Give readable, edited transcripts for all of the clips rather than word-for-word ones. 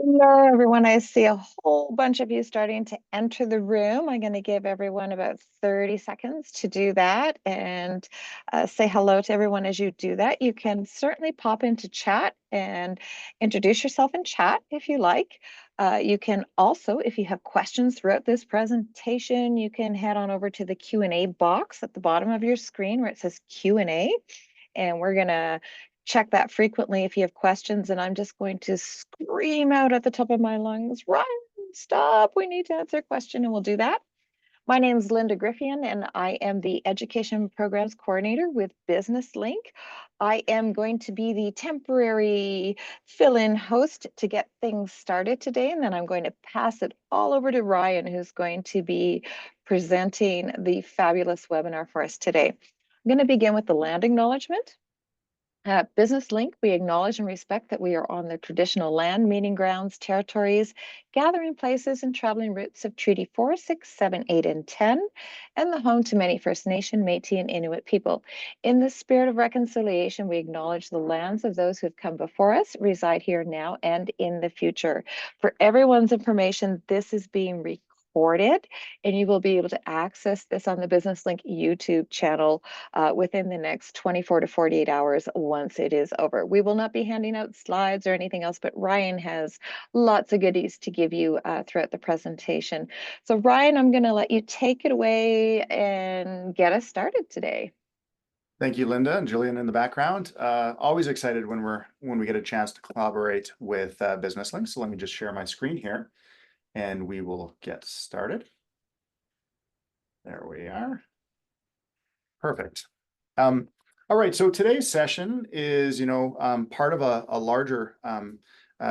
Hello, everyone. I see a whole bunch of you starting to enter the room. I'm going to give everyone about 30 seconds to do that and say hello to everyone as you do that. You can certainly pop into chat and introduce yourself in chat if you like. You can also, if you have questions throughout this presentation, you can head on over to the Q&A box at the bottom of your screen where it says Q&A. And we're going to check that frequently if you have questions. And I'm just going to scream out at the top of my lungs, Ryan, stop, we need to answer a question, and we'll do that. My name is Linda Griffian, and I am the Education Programs Coordinator with Business Link. I am going to be the temporary fill-in host to get things started today, and then I'm going to pass it all over to Ryan, who's going to be presenting the fabulous webinar for us today. I'm going to begin with the land acknowledgement. At Business Link, we acknowledge and respect that we are on the traditional land, meeting grounds, territories, gathering places, and traveling routes of Treaty 4, 6, 7, 8, and 10, and the home to many First Nation, Métis, and Inuit people. In the spirit of reconciliation, we acknowledge the lands of those who have come before us, reside here now, and in the future. For everyone's information, this is being recorded, and you will be able to access this on the Business Link YouTube channel within the next 24 to 48 hours once it is over. We will not be handing out slides or anything else, but Ryan has lots of goodies to give you throughout the presentation. So Ryan, I'm going to let you take it away and get us started today. Thank you, Linda and Julian in the background. Always excited when we get a chance to collaborate with Business Link. So let me just share my screen here and we will get started. There we are. Perfect. All right, so today's session is, part of a larger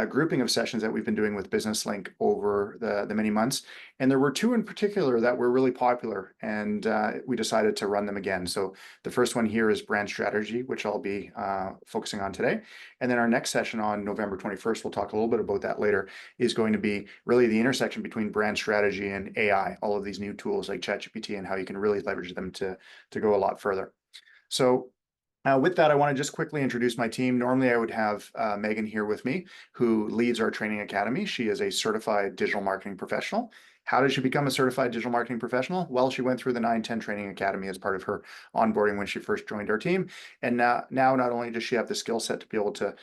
grouping of sessions that we've been doing with Business Link over the many months. And there were two in particular that were really popular, and we decided to run them again. So the first one here is brand strategy, which I'll be focusing on today. And then our next session on November 21st, we'll talk a little bit about that later, is going to be really the intersection between brand strategy and AI, all of these new tools like ChatGPT and how you can really leverage them to go a lot further. So with that, I want to just quickly introduce my team. Normally, I would have Meghan here with me, who leads our training academy. She is a certified digital marketing professional. How did she become a certified digital marketing professional? Well, she went through the 9-10 Training Academy as part of her onboarding when she first joined our team. And now not only does she have the skill set to be able to,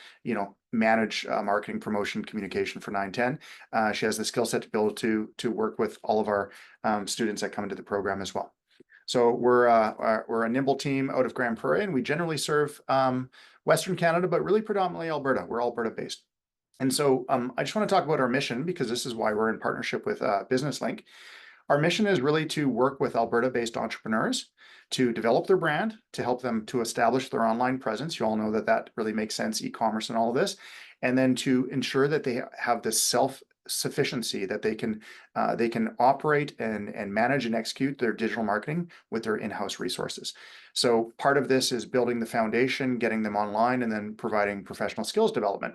manage marketing, promotion, communication for 9-10, she has the skill set to be able to work with all of our students that come into the program as well. So we're a nimble team out of Grand Prairie, and we generally serve Western Canada, but really predominantly Alberta. We're Alberta based. And so I just want to talk about our mission, because this is why we're in partnership with Business Link. Our mission is really to work with Alberta-based entrepreneurs to develop their brand, to help them to establish their online presence. You all know that really makes sense, e-commerce and all of this. And then to ensure that they have the self-sufficiency, that they can operate and manage and execute their digital marketing with their in-house resources. So part of this is building the foundation, getting them online, and then providing professional skills development.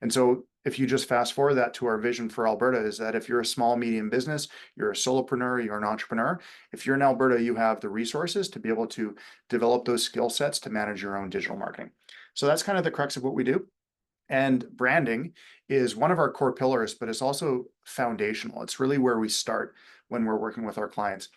And so if you just fast forward that to our vision for Alberta, is that if you're a small, medium business, you're a solopreneur, you're an entrepreneur, if you're in Alberta, you have the resources to be able to develop those skill sets to manage your own digital marketing. So that's kind of the crux of what we do. And branding is one of our core pillars, but it's also foundational. It's really where we start when we're working with our clients.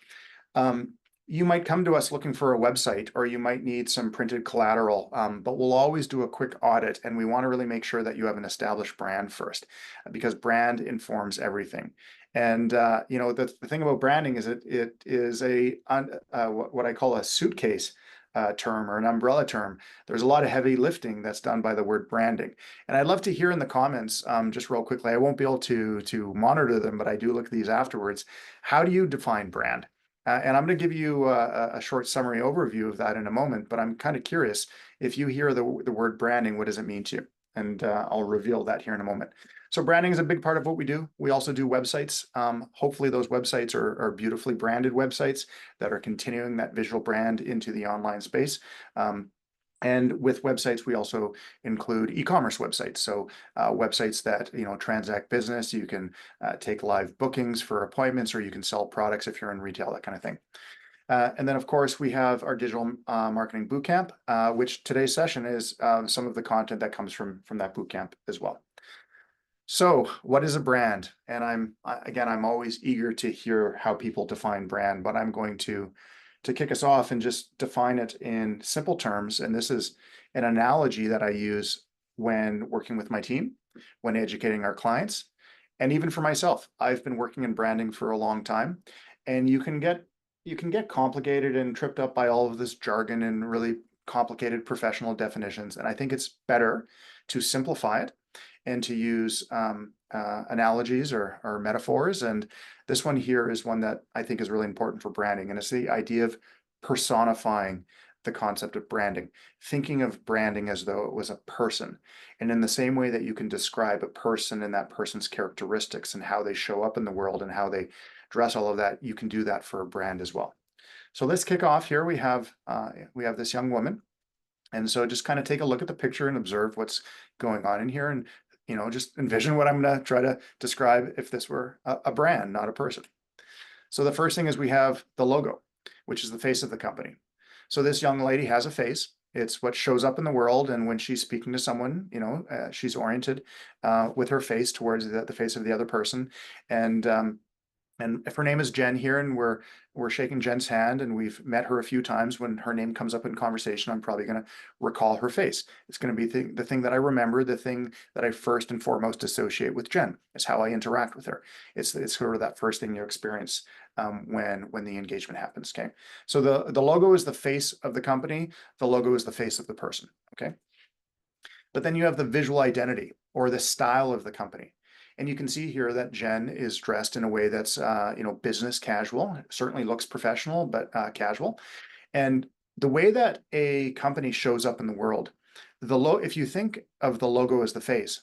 You might come to us looking for a website, or you might need some printed collateral, but we'll always do a quick audit, and we want to really make sure that you have an established brand first, because brand informs everything. And the thing about branding is it is what I call a suitcase term, or an umbrella term. There's a lot of heavy lifting that's done by the word branding. And I'd love to hear in the comments, just real quickly, I won't be able to monitor them, but I do look at these afterwards. How do you define brand? And I'm going to give you a short summary overview of that in a moment, but I'm kind of curious, if you hear the word branding, what does it mean to you? And I'll reveal that here in a moment. So branding is a big part of what we do. We also do websites. Hopefully those websites are beautifully branded websites that are continuing that visual brand into the online space. And with websites, we also include e-commerce websites. So websites that transact business. You can take live bookings for appointments, or you can sell products if you're in retail, that kind of thing. And then, of course, we have our digital marketing bootcamp, which today's session is some of the content that comes from that bootcamp as well. So, what is a brand? And again, I'm always eager to hear how people define brand, but I'm going to kick us off and just define it in simple terms. And this is an analogy that I use when working with my team, when educating our clients, and even for myself. I've been working in branding for a long time, and you can get complicated and tripped up by all of this jargon and really complicated professional definitions. And I think it's better to simplify it and to use analogies or metaphors. And this one here is one that I think is really important for branding. And it's the idea of personifying the concept of branding, thinking of branding as though it was a person. And in the same way that you can describe a person and that person's characteristics and how they show up in the world and how they dress, all of that, you can do that for a brand as well. So let's kick off here. We have this young woman. And so just kind of take a look at the picture and observe what's going on in here and just envision what I'm going to try to describe if this were a brand, not a person. So the first thing is we have the logo, which is the face of the company. So this young lady has a face. It's what shows up in the world, and when she's speaking to someone, she's oriented with her face towards the face of the other person, and and if her name is Jen here, and we're shaking Jen's hand, and we've met her a few times, when her name comes up in conversation, I'm probably going to recall her face. It's going to be the thing that I remember, the thing that I first and foremost associate with Jen. Is how I interact with her. It's sort of that first thing you experience when the engagement happens. Okay, so the logo is the face of the company. The logo is the face of the person. Okay, but then you have the visual identity or the style of the company. And you can see here that Jen is dressed in a way that's, business casual. It certainly looks professional, but casual. And the way that a company shows up in the world, if you think of the logo as the face,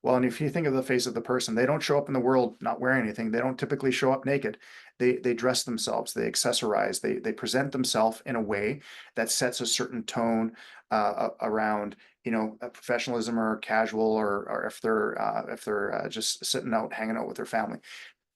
well, and if you think of the face of the person, they don't show up in the world not wearing anything. They don't typically show up naked. They dress themselves, they accessorize, they present themselves in a way that sets a certain tone around professionalism or casual, or if they're just sitting out hanging out with their family.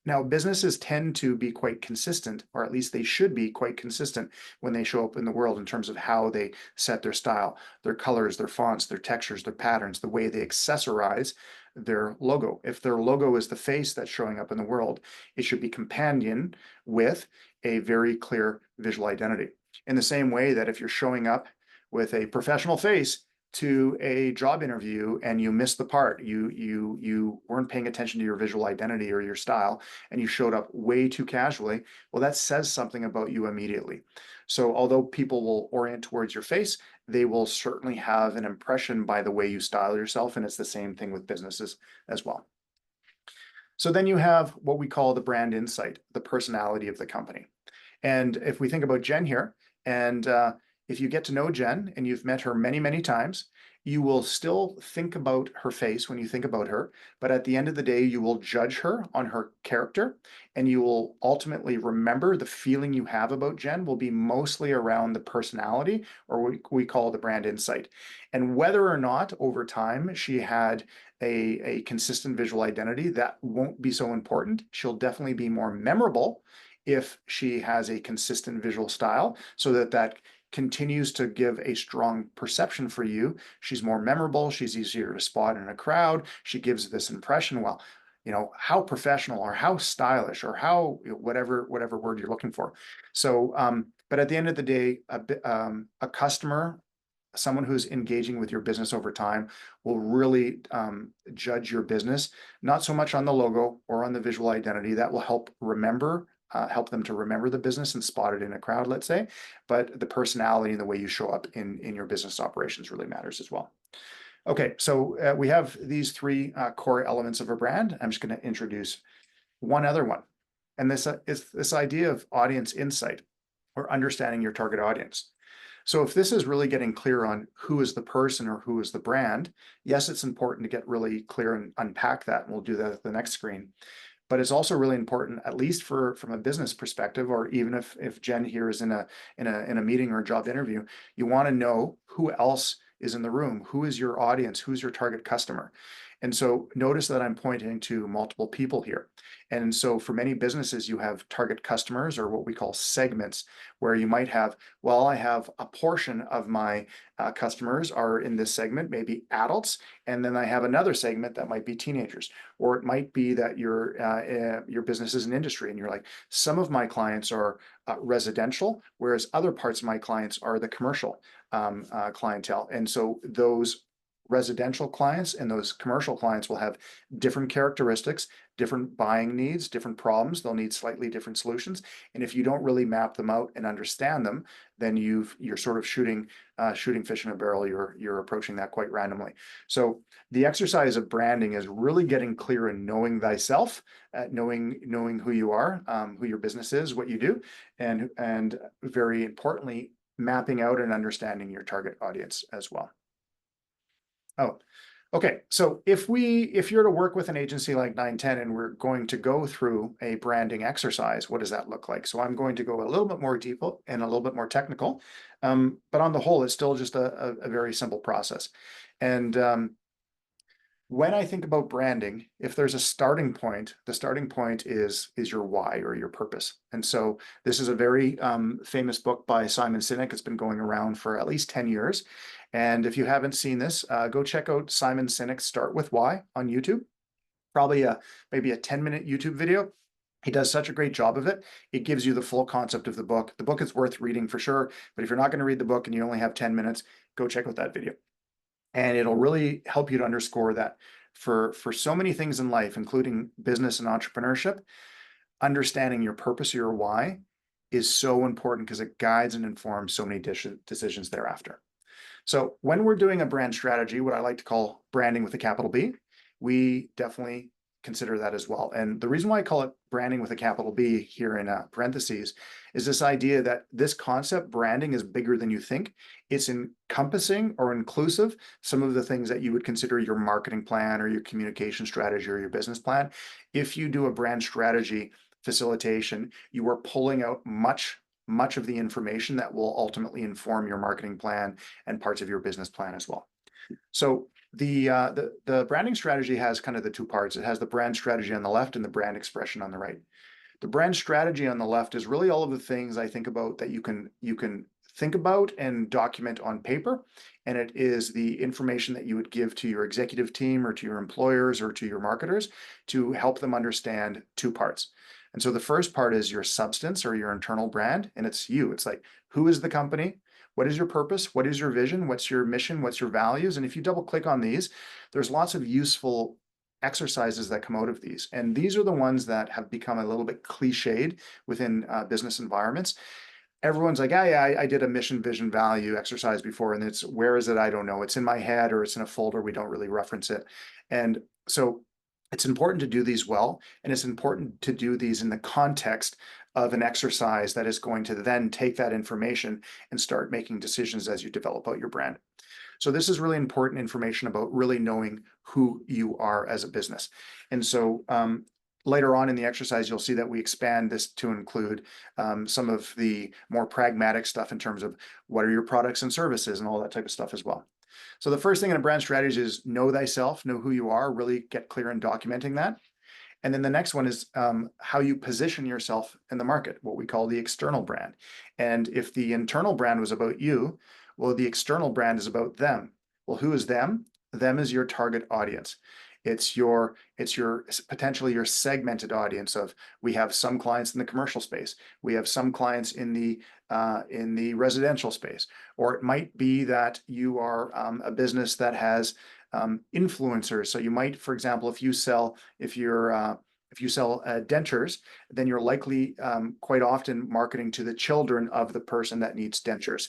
Now, businesses tend to be quite consistent, or at least they should be quite consistent when they show up in the world in terms of how they set their style, their colors, their fonts, their textures, their patterns, the way they accessorize their logo. If their logo is the face that's showing up in the world, it should be companion with a very clear visual identity. In the same way that if you're showing up with a professional face to a job interview and you missed the part, you weren't paying attention to your visual identity or your style, and you showed up way too casually, well, that says something about you immediately. So although people will orient towards your face, they will certainly have an impression by the way you style yourself, and it's the same thing with businesses as well. So then you have what we call the brand insight, the personality of the company. And if we think about Jen here, and if you get to know Jen and you've met her many, many times, you will still think about her face when you think about her. But at the end of the day, you will judge her on her character, and you will ultimately remember the feeling you have about Jen will be mostly around the personality, or what we call the brand insight. And whether or not over time she had a consistent visual identity, that won't be so important. She'll definitely be more memorable if she has a consistent visual style, so that continues to give a strong perception for you. She's more memorable. She's easier to spot in a crowd. She gives this impression, well, how professional or how stylish or how whatever word you're looking for. So, but at the end of the day, a customer, someone who's engaging with your business over time, will really judge your business, not so much on the logo or on the visual identity. That will help them to remember the business and spot it in a crowd, let's say. But the personality and the way you show up in your business operations really matters as well. Okay, so we have these three core elements of a brand. I'm just going to introduce one other one. And this is this idea of audience insight, or understanding your target audience. So if this is really getting clear on who is the person or who is the brand, yes, it's important to get really clear and unpack that. And we'll do that at the next screen. But it's also really important, at least from a business perspective, or even if Jen here is in a meeting or a job interview, you want to know who else is in the room, who is your audience, who's your target customer. And so notice that I'm pointing to multiple people here. And so for many businesses, you have target customers or what we call segments, where you might have, well, I have a portion of my customers are in this segment, maybe adults, and then I have another segment that might be teenagers, or it might be that your business is an industry, and you're like, some of my clients are residential, whereas other parts of my clients are the commercial clientele, and so those residential clients and those commercial clients will have different characteristics, different buying needs, different problems. They'll need slightly different solutions. And if you don't really map them out and understand them, then you're sort of shooting fish in a barrel. You're approaching that quite randomly. So the exercise of branding is really getting clear and knowing thyself, knowing who you are, who your business is, what you do, and very importantly, mapping out and understanding your target audience as well. Oh, okay. So if you're to work with an agency like 910 and we're going to go through a branding exercise, what does that look like? So I'm going to go a little bit more deep and a little bit more technical, but on the whole, it's still just a very simple process. And when I think about branding, if there's a starting point, the starting point is your why or your purpose. And so this is a very famous book by Simon Sinek. It's been going around for at least 10 years. And if you haven't seen this, go check out Simon Sinek's Start With Why on YouTube. Probably maybe a 10-minute YouTube video. He does such a great job of it. It gives you the full concept of the book. The book is worth reading for sure. But if you're not going to read the book and you only have 10 minutes, go check out that video. And it'll really help you to underscore that for so many things in life, including business and entrepreneurship, understanding your purpose or your why is so important because it guides and informs so many decisions thereafter. So when we're doing a brand strategy, what I like to call branding with a capital B, we definitely consider that as well. And the reason why I call it branding with a capital B here in parentheses is this idea that this concept, branding, is bigger than you think. It's encompassing or inclusive some of the things that you would consider your marketing plan or your communication strategy or your business plan. If you do a brand strategy facilitation, you are pulling out much of the information that will ultimately inform your marketing plan and parts of your business plan as well. So the branding strategy has kind of the two parts. It has the brand strategy on the left and the brand expression on the right. The brand strategy on the left is really all of the things I think about that you can think about and document on paper. And it is the information that you would give to your executive team or to your employers or to your marketers to help them understand two parts. And so the first part is your substance or your internal brand, and it's you. It's like, who is the company? What is your purpose? What is your vision? What's your mission? What's your values? And if you double click on these, there's lots of useful exercises that come out of these. And these are the ones that have become a little bit cliched within business environments. Everyone's like, yeah, I did a mission, vision, value exercise before, and it's, where is it? I don't know. It's in my head or it's in a folder. We don't really reference it. And so it's important to do these well, and it's important to do these in the context of an exercise that is going to then take that information and start making decisions as you develop out your brand. So this is really important information about really knowing who you are as a business. And so later on in the exercise, you'll see that we expand this to include some of the more pragmatic stuff in terms of what are your products and services and all that type of stuff as well. So the first thing in a brand strategy is know thyself, know who you are, really get clear in documenting that. And then the next one is how you position yourself in the market, what we call the external brand. And if the internal brand was about you, well, the external brand is about them. Well, who is them? Them is your target audience. It's your potentially your segmented audience of, we have some clients in the commercial space, we have some clients in the residential space, or it might be that you are a business that has influencers. So you might, for example, if you sell dentures, then you're likely quite often marketing to the children of the person that needs dentures.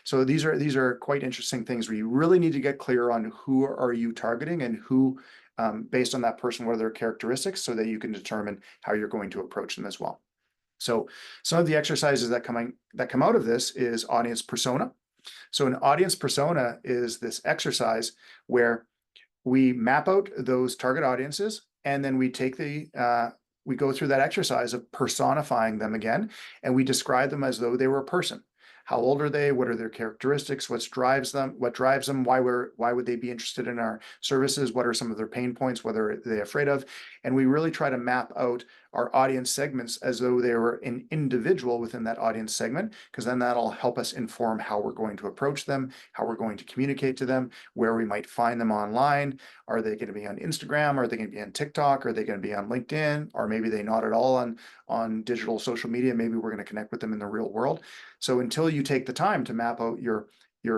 So these are quite interesting things where you really need to get clear on who are you targeting and who, based on that person, what are their characteristics, so that you can determine how you're going to approach them as well. So some of the exercises that come out of this is audience persona. So an audience persona is this exercise where we map out those target audiences, and then we take we go through that exercise of personifying them again, and we describe them as though they were a person. How old are they? What are their characteristics? What drives them? Why would they be interested in our services? What are some of their pain points? What are they afraid of? And we really try to map out our audience segments as though they were an individual within that audience segment, because then that'll help us inform how we're going to approach them, how we're going to communicate to them, where we might find them online. Are they going to be on Instagram? Are they going to be on TikTok? Are they going to be on LinkedIn? Or maybe they not at all on digital social media. Maybe we're going to connect with them in the real world. So until you take the time to map out your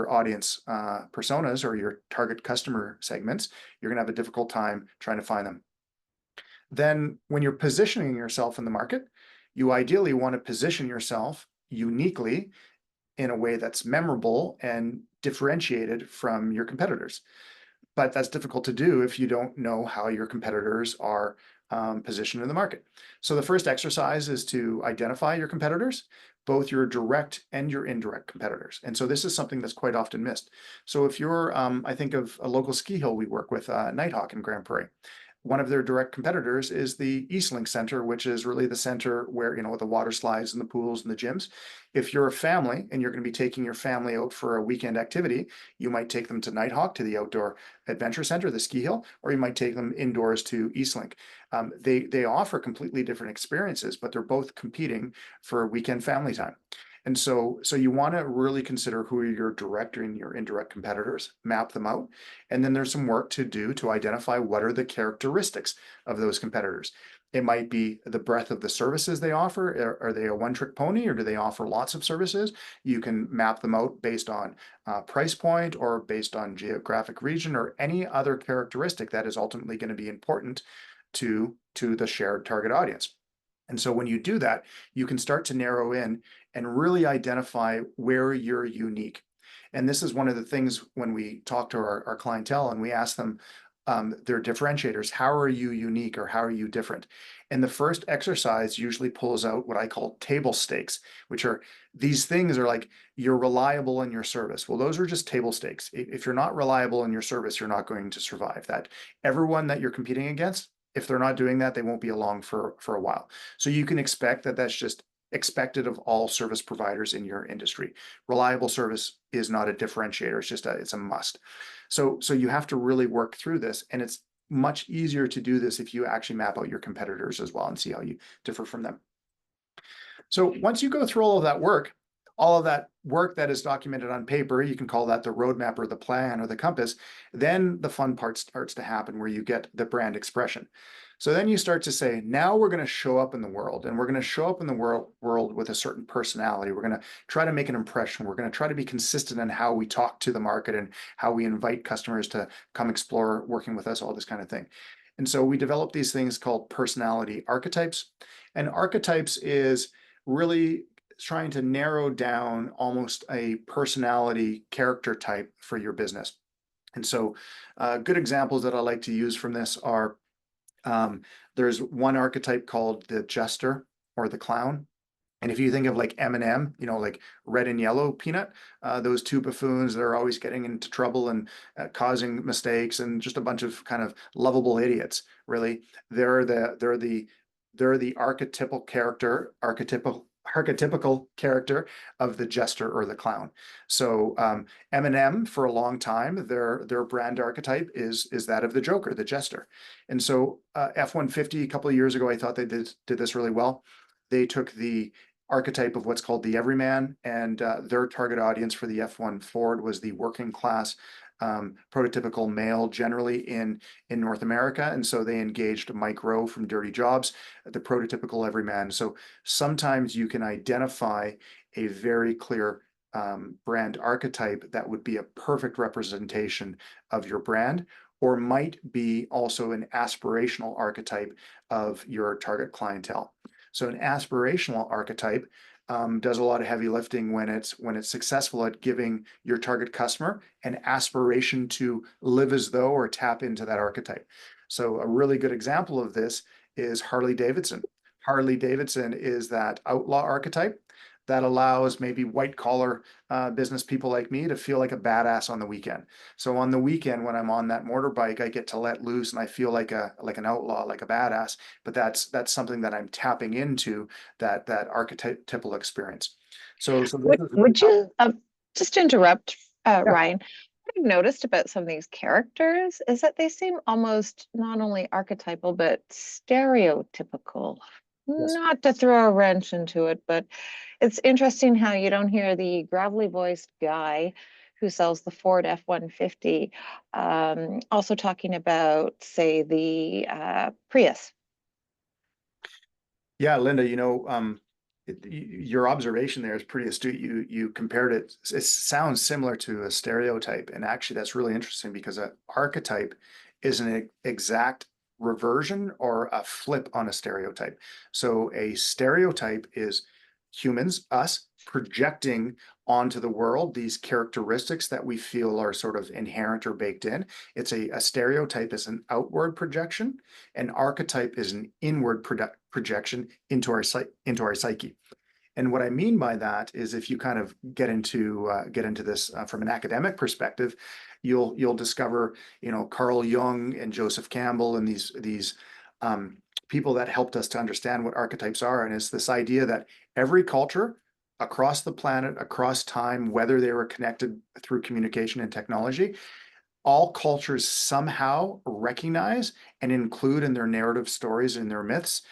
audience personas or your target customer segments, you're going to have a difficult time trying to find them. Then when you're positioning yourself in the market, you ideally want to position yourself uniquely in a way that's memorable and differentiated from your competitors. But that's difficult to do if you don't know how your competitors are positioned in the market. So the first exercise is to identify your competitors, both your direct and your indirect competitors. And so this is something that's quite often missed. So if you're, I think of a local ski hill we work with, Nighthawk in Grand Prairie. One of their direct competitors is the Eastlink Center, which is really the center where, the water slides and the pools and the gyms. If you're a family and you're going to be taking your family out for a weekend activity, you might take them to Nighthawk, to the outdoor adventure center, the ski hill, or you might take them indoors to Eastlink. They offer completely different experiences, but they're both competing for weekend family time. And so you want to really consider who are your direct and your indirect competitors, map them out. And then there's some work to do to identify what are the characteristics of those competitors. It might be the breadth of the services they offer. Are they a one-trick pony, or do they offer lots of services? You can map them out based on price point, or based on geographic region, or any other characteristic that is ultimately going to be important to the shared target audience. And so when you do that, you can start to narrow in and really identify where you're unique. And this is one of the things when we talk to our clientele and we ask them their differentiators: how are you unique, or how are you different? And the first exercise usually pulls out what I call table stakes, which are these things are like, you're reliable in your service. Well, those are just table stakes. If you're not reliable in your service, you're not going to survive. That everyone that you're competing against, if they're not doing that, they won't be along for a while. So you can expect that that's just expected of all service providers in your industry. Reliable service is not a differentiator. It's a must. So you have to really work through this, and it's much easier to do this if you actually map out your competitors as well and see how you differ from them. So once you go through all of that work that is documented on paper, you can call that the roadmap or the plan or the compass, then the fun part starts to happen, where you get the brand expression. So then you start to say, now we're going to show up in the world, and we're going to show up in the world with a certain personality. We're going to try to make an impression. We're going to try to be consistent in how we talk to the market and how we invite customers to come explore working with us, all this kind of thing. And so we develop these things called personality archetypes. And archetypes is really trying to narrow down almost a personality character type for your business. And so good examples that I like to use from this are, there's one archetype called the jester or the clown. And if you think of like M&M, like red and yellow peanut, those two buffoons that are always getting into trouble and causing mistakes, and just a bunch of kind of lovable idiots, really, they're the archetypical character of the jester or the clown. So M&M, for a long time, their brand archetype is that of the Joker, the jester. And so F-150, a couple of years ago, I thought they did this really well. They took the archetype of what's called the everyman, and their target audience for the F1 Ford was the working class, prototypical male, generally in North America. And so they engaged Mike Rowe from Dirty Jobs, the prototypical everyman. So sometimes you can identify a very clear brand archetype that would be a perfect representation of your brand, or might be also an aspirational archetype of your target clientele. So an aspirational archetype does a lot of heavy lifting when it's successful at giving your target customer an aspiration to live as though, or tap into that archetype. So a really good example of this is Harley Davidson. Harley Davidson is that outlaw archetype that allows maybe white collar business people like me to feel like a badass on the weekend. So on the weekend, when I'm on that motorbike, I get to let loose and I feel like an outlaw, like a badass. But that's something that I'm tapping into, that archetypal experience. So this Would is really would how, you just to interrupt, yeah, Ryan? What I've noticed about some of these characters is that they seem almost not only archetypal but stereotypical. yes. Not to throw a wrench into it, but it's interesting how you don't hear the gravelly voiced guy who sells the Ford F-150 also talking about, say, the Prius. Yeah, Linda, your observation there is pretty astute. You compared it. It sounds similar to a stereotype, and actually, that's really interesting because an archetype is an exact reversion or a flip on a stereotype. So a stereotype is humans, us, projecting onto the world these characteristics that we feel are sort of inherent or baked in. It's a stereotype is an outward projection. An archetype is an inward projection into our psyche. And what I mean by that is, if you kind of get into this from an academic perspective, you'll discover, Carl Jung and Joseph Campbell and these people that helped us to understand what archetypes are. And it's this idea that every culture across the planet, across time, whether they were connected through communication and technology, all cultures somehow recognize and include in their narrative stories and their myths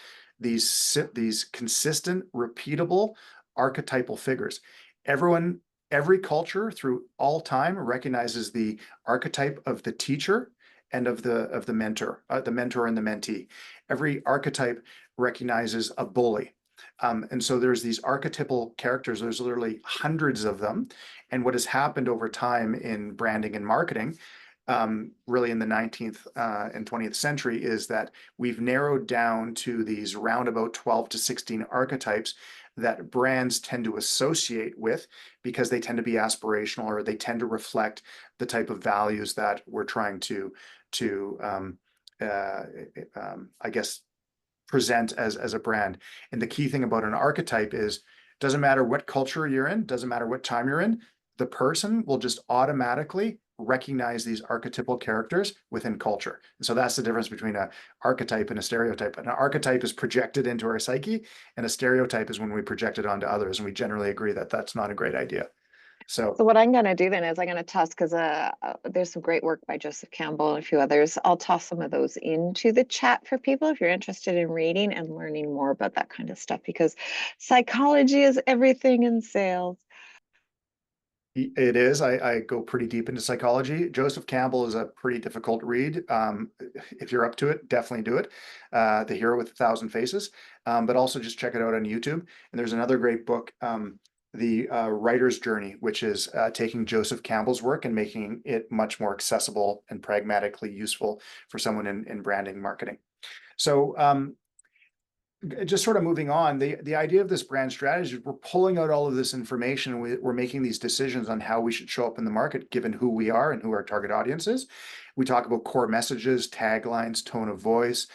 these consistent, repeatable, archetypal figures. Everyone, every culture through all time recognizes the archetype of the teacher and of the mentor, the mentor and the mentee. Every archetype recognizes a bully. And so there's these archetypal characters, there's literally hundreds of them. And what has happened over time in branding and marketing, really in the 19th and 20th century, is that we've narrowed down to these roundabout 12 to 16 archetypes that brands tend to associate with because they tend to be aspirational, or they tend to reflect the type of values that we're trying to uh, I guess present as a brand. And the key thing about an archetype is, doesn't matter what culture you're in, doesn't matter what time you're in, the person will just automatically recognize these archetypal characters within culture. And so that's the difference between an archetype and a stereotype. An archetype is projected into our psyche, and a stereotype is when we project it onto others. And we generally agree that that's not a great idea. So So what I'm going to do then is I'm going to toss, because there's some great work by Joseph Campbell and a few others. I'll toss some of those into the chat for people if you're interested in reading and learning more about that kind of stuff, because psychology is everything in sales. it is. I go pretty deep into psychology. Joseph Campbell is a pretty difficult read. If you're up to it, definitely do it. The Hero with a Thousand Faces. But also just check it out on YouTube. And there's another great book, The Writer's Journey, which is taking Joseph Campbell's work and making it much more accessible and pragmatically useful for someone in branding marketing. So just sort of moving on, the idea of this brand strategy is we're pulling out all of this information. We're making these decisions on how we should show up in the market, given who we are and who our target audience is. We talk about core messages, taglines, tone of voice.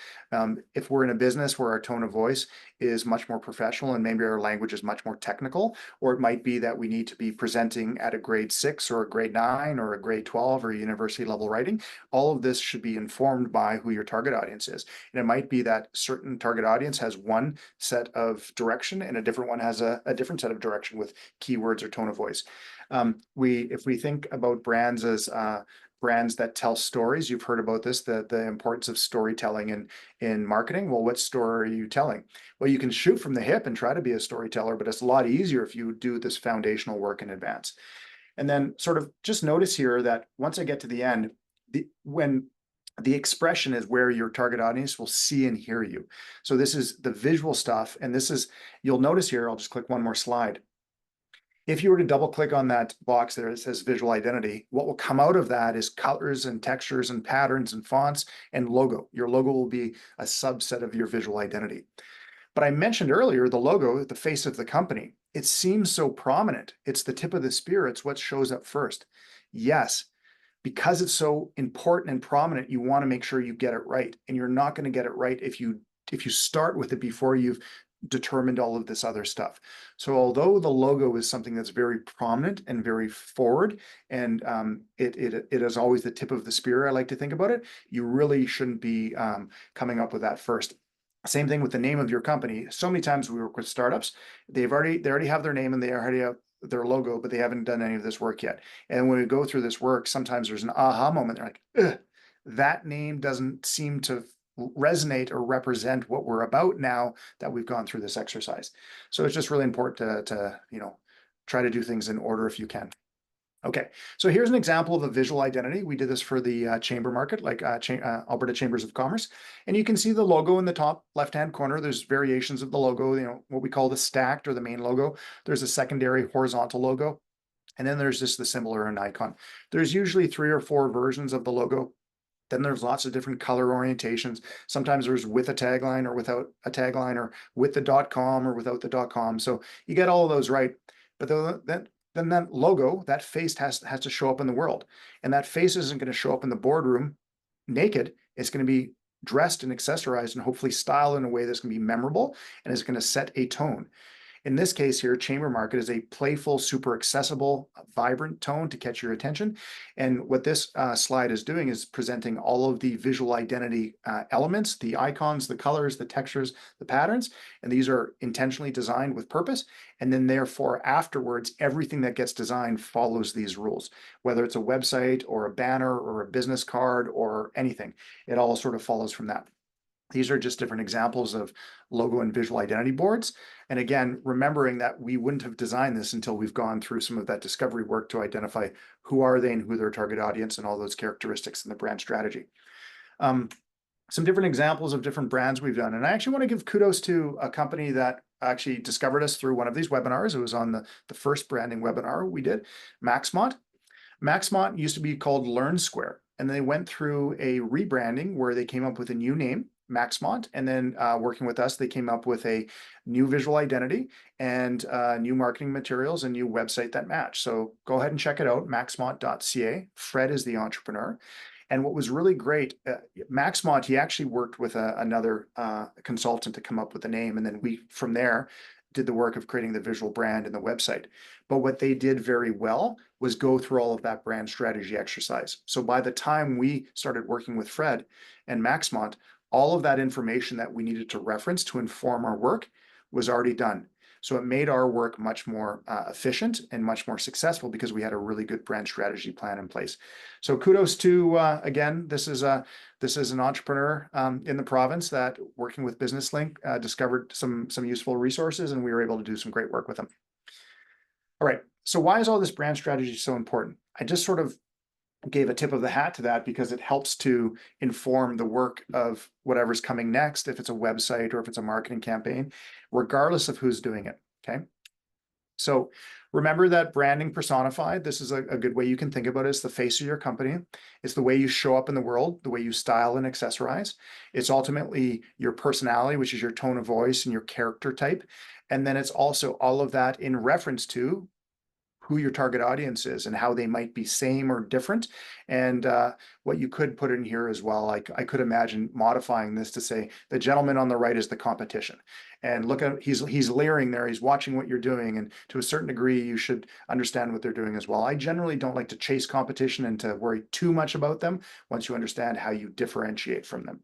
If we're in a business where our tone of voice is much more professional and maybe our language is much more technical, or it might be that we need to be presenting at a grade 6 or a grade 9 or a grade 12 or university level writing, all of this should be informed by who your target audience is. And it might be that certain target audience has one set of direction and a different one has a different set of direction with keywords or tone of voice. If we think about brands as brands that tell stories, you've heard about this, the importance of storytelling in marketing. Well, what story are you telling? Well, you can shoot from the hip and try to be a storyteller, but it's a lot easier if you do this foundational work in advance. And then sort of just notice here that once I get to the end, when the expression is where your target audience will see and hear you. So this is the visual stuff. And this is, you'll notice here, I'll just click one more slide. If you were to double click on that box there, it says visual identity, what will come out of that is colors and textures and patterns and fonts and logo. Your logo will be a subset of your visual identity. But I mentioned earlier, the logo, the face of the company, it seems so prominent. It's the tip of the spear. It's what shows up first. Yes, because it's so important and prominent, you want to make sure you get it right. And you're not going to get it right if you start with it before you've determined all of this other stuff. So although the logo is something that's very prominent and very forward, and it is always the tip of the spear, I like to think about it, you really shouldn't be coming up with that first. Same thing with the name of your company. So many times we work with startups, they already have their name and they already have their logo, but they haven't done any of this work yet. And when we go through this work, sometimes there's an aha moment. They're like, ugh, that name doesn't seem to resonate or represent what we're about now that we've gone through this exercise. So it's just really important to try to do things in order if you can. Okay, so here's an example of a visual identity. We did this for the chamber market, like Alberta Chambers of Commerce. And you can see the logo in the top left-hand corner. There's variations of the logo, what we call the stacked or the main logo. There's a secondary horizontal logo. And then there's just the symbol or an icon. There's usually 3 or 4 versions of the logo. Then there's lots of different color orientations. Sometimes there's with a tagline or without a tagline, or with the .com or without the .com. So you get all of those right. But then that logo, that face has to show up in the world. And that face isn't going to show up in the boardroom naked. It's going to be dressed and accessorized and hopefully styled in a way that's going to be memorable and is going to set a tone. In this case here, chamber market is a playful, super accessible, vibrant tone to catch your attention. And what this slide is doing is presenting all of the visual identity elements, the icons, the colors, the textures, the patterns. And these are intentionally designed with purpose. And then therefore, afterwards, everything that gets designed follows these rules, whether it's a website or a banner or a business card or anything. It all sort of follows from that. These are just different examples of logo and visual identity boards. And again, remembering that we wouldn't have designed this until we've gone through some of that discovery work to identify who are they and who their target audience and all those characteristics in the brand strategy. Some different examples of different brands we've done. And I actually want to give kudos to a company that actually discovered us through one of these webinars. It was on the first branding webinar we did, Maxmont. Maxmont used to be called Learn Square, and they went through a rebranding where they came up with a new name, Maxmont, and then working with us, they came up with a new visual identity and new marketing materials and new website that match. So go ahead and check it out, maxmont.ca. Fred is the entrepreneur. And what was really great, Maxmont, he actually worked with another consultant to come up with the name. And then we, from there, did the work of creating the visual brand and the website. But what they did very well was go through all of that brand strategy exercise. So by the time we started working with Fred and Maxmont, all of that information that we needed to reference to inform our work was already done. So it made our work much more efficient and much more successful because we had a really good brand strategy plan in place. So kudos to, again, this is an entrepreneur in the province that, working with Business Link, discovered some useful resources, and we were able to do some great work with them. All right, so why is all this brand strategy so important? I just sort of gave a tip of the hat to that because it helps to inform the work of whatever's coming next, if it's a website or if it's a marketing campaign, regardless of who's doing it, okay? So remember that branding personified, this is a good way you can think about it. It's the face of your company. It's the way you show up in the world, the way you style and accessorize. It's ultimately your personality, which is your tone of voice and your character type. And then it's also all of that in reference to who your target audience is and how they might be same or different. And what you could put in here as well, I could imagine modifying this to say, the gentleman on the right is the competition. And look at, he's leering there, he's watching what you're doing. And to a certain degree, you should understand what they're doing as well. I generally don't like to chase competition and to worry too much about them once you understand how you differentiate from them.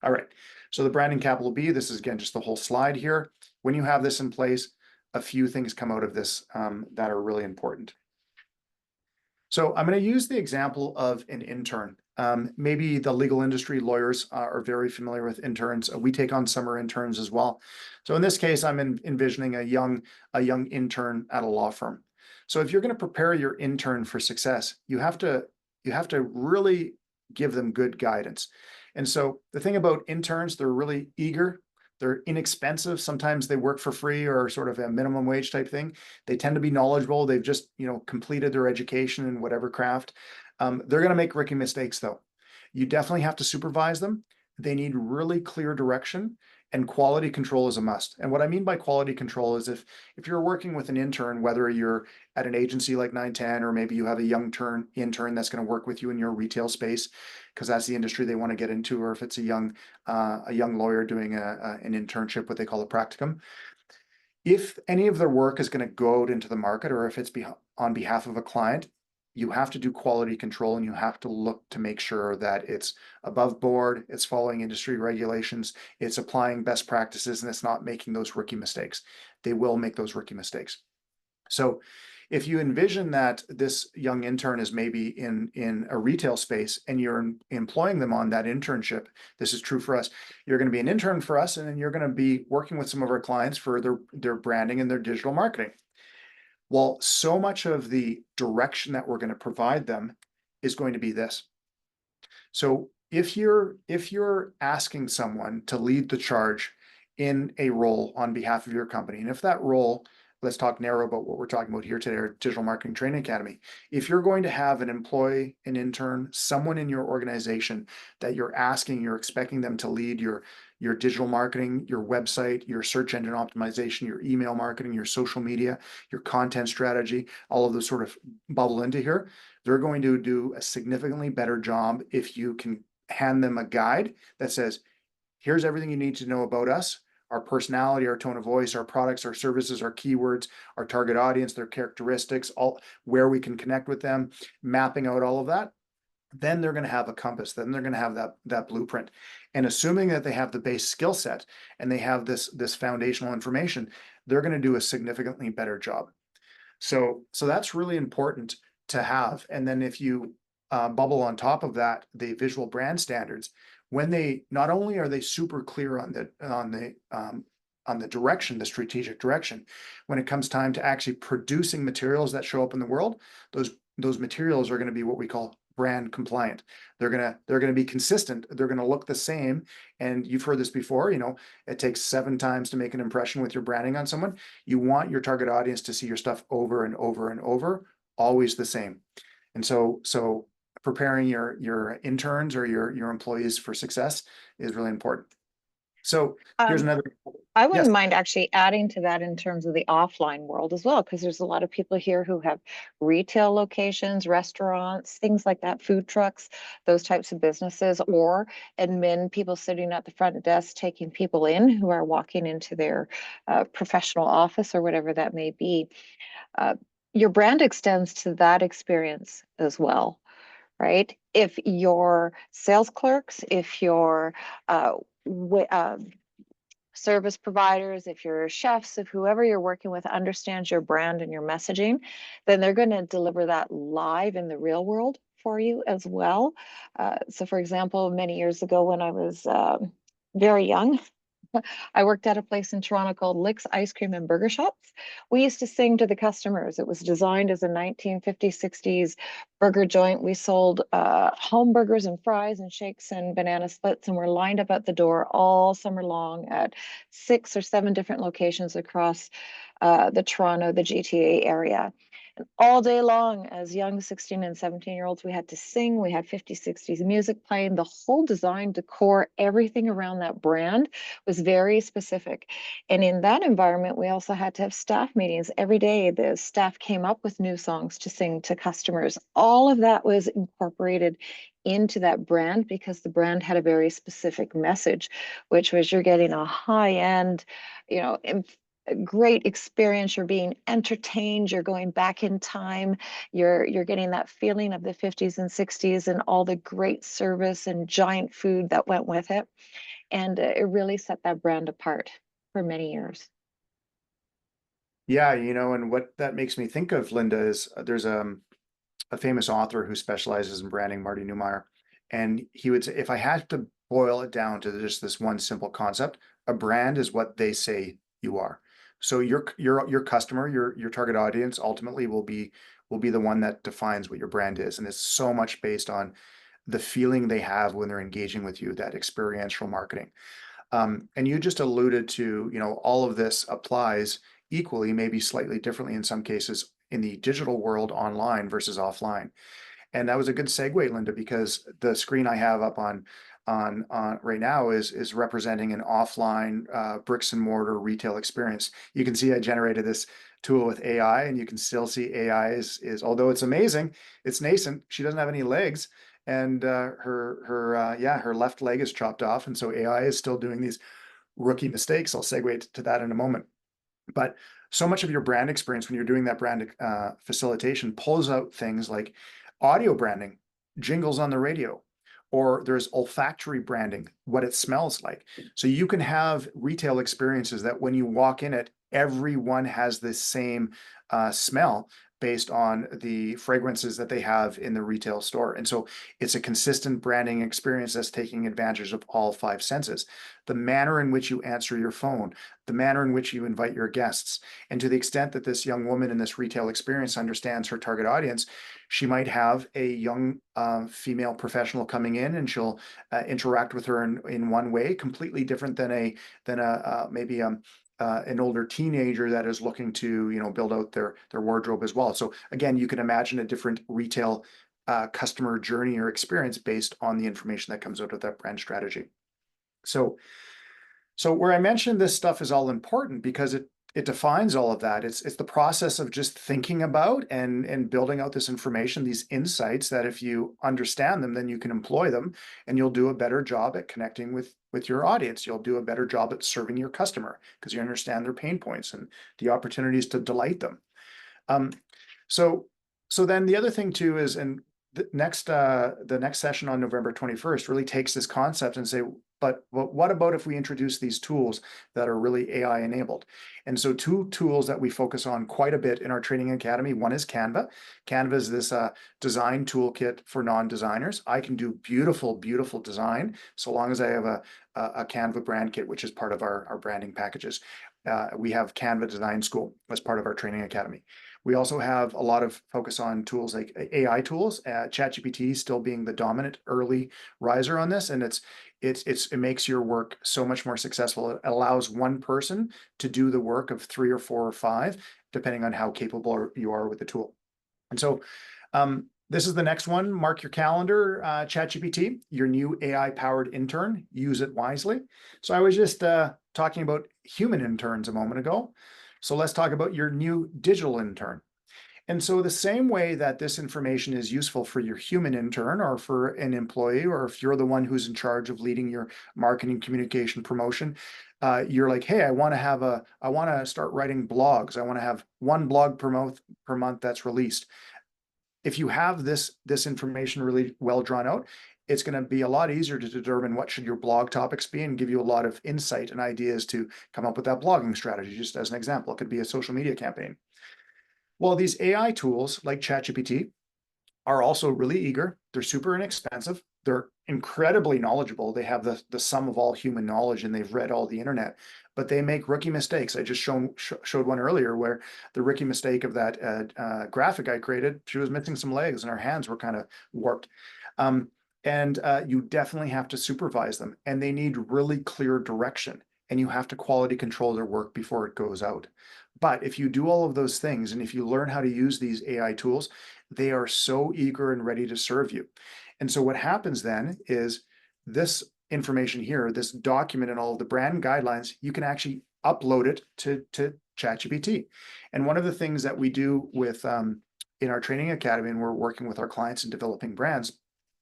All right, so the branding capital B, this is again, just the whole slide here. When you have this in place, a few things come out of this that are really important. So I'm going to use the example of an intern. Maybe the legal industry lawyers are very familiar with interns. We take on summer interns as well. So in this case, I'm envisioning a young intern at a law firm. So if you're going to prepare your intern for success, you have to really give them good guidance. And so the thing about interns, they're really eager. They're inexpensive. Sometimes they work for free or sort of a minimum wage type thing. They tend to be knowledgeable. They've just, completed their education in whatever craft. They're going to make rookie mistakes though. You definitely have to supervise them. They need really clear direction, and quality control is a must. And what I mean by quality control is if you're working with an intern, whether you're at an agency like 910, or maybe you have a young intern that's going to work with you in your retail space, because that's the industry they want to get into, or if it's a young lawyer doing an internship, what they call a practicum. If any of their work is going to go out into the market, or if it's on behalf of a client, you have to do quality control, and you have to look to make sure that it's above board, it's following industry regulations, it's applying best practices, and it's not making those rookie mistakes. They will make those rookie mistakes. So if you envision that this young intern is maybe in a retail space and you're employing them on that internship, this is true for us. You're going to be an intern for us, and then you're going to be working with some of our clients for their branding and their digital marketing. Well, so much of the direction that we're going to provide them is going to be this. So if you're asking someone to lead the charge in a role on behalf of your company, and if that role, let's talk narrow about what we're talking about here today, our digital marketing training academy. If you're going to have an employee, an intern, someone in your organization that you're expecting them to lead your digital marketing, your website, your search engine optimization, your email marketing, your social media, your content strategy, all of those sort of bubble into here. They're going to do a significantly better job if you can hand them a guide that says, here's everything you need to know about us, our personality, our tone of voice, our products, our services, our keywords, our target audience, their characteristics, all where we can connect with them, mapping out all of that. Then they're going to have a compass. Then they're going to have that blueprint. And assuming that they have the base skill set and they have this foundational information, they're going to do a significantly better job. So that's really important to have. And then if you bubble on top of that, the visual brand standards, when they not only are they super clear on the direction, the strategic direction, when it comes time to actually producing materials that show up in the world, those materials are going to be what we call brand compliant. They're gonna be consistent. They're gonna look the same. And you've heard this before, it takes 7 times to make an impression with your branding on someone. You want your target audience to see your stuff over and over and over, always the same. And so preparing your interns or your employees for success is really important. So here's Um, another. I Yes. wouldn't mind actually adding to that in terms of the offline world as well, because there's a lot of people here who have retail locations, restaurants, things like that, food trucks, those types of businesses, or admin people sitting at the front desk taking people in who are walking into their professional office or whatever that may be. Uh, your brand extends to that experience as well, right? If your sales clerks, if your uh, service providers, if your chefs, if whoever you're working with understands your brand and your messaging, then they're going to deliver that live in the real world for you as well. So, for example, many years ago when I was very young, I worked at a place in Toronto called Lick's Ice Cream and Burger Shops. We used to sing to the customers. It was designed as a 1950s, 60s burger joint. We sold home burgers and fries and shakes and banana splits, and we're lined up at the door all summer long at 6 or 7 different locations across the Toronto, the GTA area. And all day long, as young 16 and 17-year-olds, we had to sing. We had 50s, 60s music playing. The whole design, decor, everything around that brand was very specific. And in that environment, we also had to have staff meetings every day. The staff came up with new songs to sing to customers. All of that was incorporated into that brand because the brand had a very specific message, which was you're getting a high end, you know, a great experience. You're being entertained. You're going back in time. You're getting that feeling of the 50s and 60s and all the great service and giant food that went with it. And it really set that brand apart for many years. Yeah, and what that makes me think of, Linda, is there's a famous author who specializes in branding, Marty Neumeyer, and he would say, if I had to boil it down to just this one simple concept, a brand is what they say you are. So your customer, your target audience ultimately will be the one that defines what your brand is. And it's so much based on the feeling they have when they're engaging with you, that experiential marketing. And you just alluded to, all of this applies equally, maybe slightly differently in some cases in the digital world online versus offline. And that was a good segue, Linda, because the screen I have up on right now is representing an offline bricks and mortar retail experience. You can see I generated this tool with AI, and you can still see AI is although it's amazing, it's nascent. She doesn't have any legs, and her left leg is chopped off, and so AI is still doing these rookie mistakes. I'll segue to that in a moment. But so much of your brand experience when you're doing that brand facilitation pulls out things like audio branding, jingles on the radio, or there's olfactory branding, what it smells like. So you can have retail experiences that when you walk in it, everyone has the same smell based on the fragrances that they have in the retail store. And so it's a consistent branding experience that's taking advantage of all five senses. The manner in which you answer your phone, the manner in which you invite your guests. And to the extent that this young woman in this retail experience understands her target audience, she might have a young female professional coming in, and she'll interact with her in one way, completely different than a maybe an older teenager that is looking to build out their wardrobe as well. So again, you can imagine a different retail customer journey or experience based on the information that comes out of that brand strategy. So where I mentioned this stuff is all important because it defines all of that. It's the process of just thinking about and building out this information, these insights that if you understand them, then you can employ them, and you'll do a better job at connecting with your audience. You'll do a better job at serving your customer because you understand their pain points and the opportunities to delight them. Um, so then the other thing too is, and the next session on November 21st really takes this concept and say, but what about if we introduce these tools that are really AI enabled? And so two tools that we focus on quite a bit in our training academy. One is Canva. Canva is this design toolkit for non-designers. I can do beautiful, beautiful design so long as I have a Canva brand kit, which is part of our branding packages. We have Canva Design School as part of our training academy. We also have a lot of focus on tools like AI tools, ChatGPT still being the dominant early riser on this. And it makes your work so much more successful. It allows one person to do the work of 3 or 4 or 5, depending on how capable you are with the tool. And so this is the next one. Mark your calendar, ChatGPT, your new AI-powered intern. Use it wisely. So I was just talking about human interns a moment ago. So let's talk about your new digital intern. And so the same way that this information is useful for your human intern or for an employee, or if you're the one who's in charge of leading your marketing, communication, promotion, you're like, hey, I want to start writing blogs. I want to have one blog per month that's released. If you have this information really well drawn out, it's going to be a lot easier to determine what should your blog topics be and give you a lot of insight and ideas to come up with that blogging strategy. Just as an example, it could be a social media campaign. Well, these AI tools like ChatGPT are also really eager. They're super inexpensive. They're incredibly knowledgeable. They have the sum of all human knowledge, and they've read all the internet, but they make rookie mistakes. I just showed one earlier where the rookie mistake of that graphic I created, she was missing some legs and her hands were kind of warped. And you definitely have to supervise them, and they need really clear direction, and you have to quality control their work before it goes out. But if you do all of those things, and if you learn how to use these AI tools, they are so eager and ready to serve you. And so what happens then is this information here, this document and all of the brand guidelines, you can actually upload it to ChatGPT. And one of the things that we do with in our training academy, and we're working with our clients in developing brands,